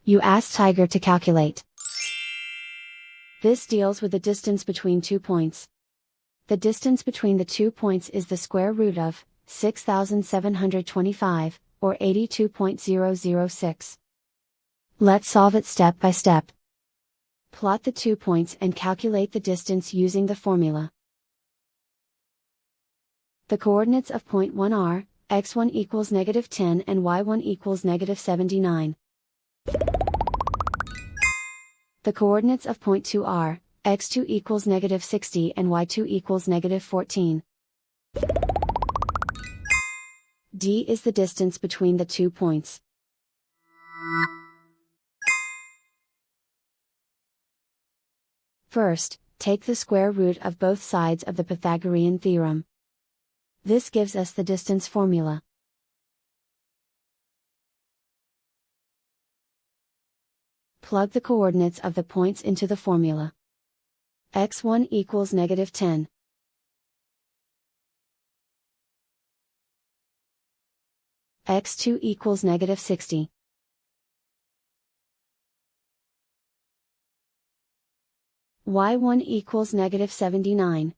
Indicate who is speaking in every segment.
Speaker 1: You ask Tiger to calculate. This deals with the distance between 2 points. The distance between the 2 points is the square root of 6,725, or 82.006. Let's solve it step by step. Plot the 2 points and calculate the distance using the formula. The coordinates of point 1 are, x1 equals -10 and y1 equals -79. The coordinates of point 2 are, x2 equals -60 and y2 equals -14. D is the distance between the 2 points. First, take the square root of both sides of the Pythagorean theorem. This gives us the distance formula. Plug the coordinates of the points into the formula. x1 equals -10. x2 equals -60. y1 equals -79.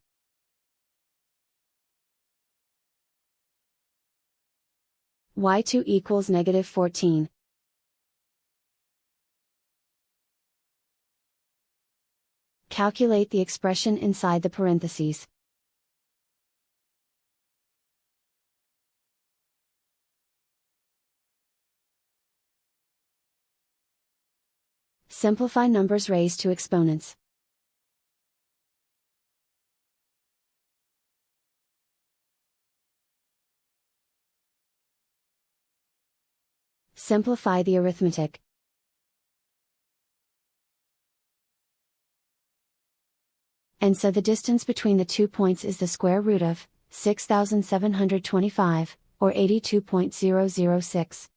Speaker 1: y2 equals -14. Calculate the expression inside the parentheses. Simplify numbers raised to exponents. Simplify the arithmetic. And so the distance between the 2 points is the square root of 6,725, or 82.006.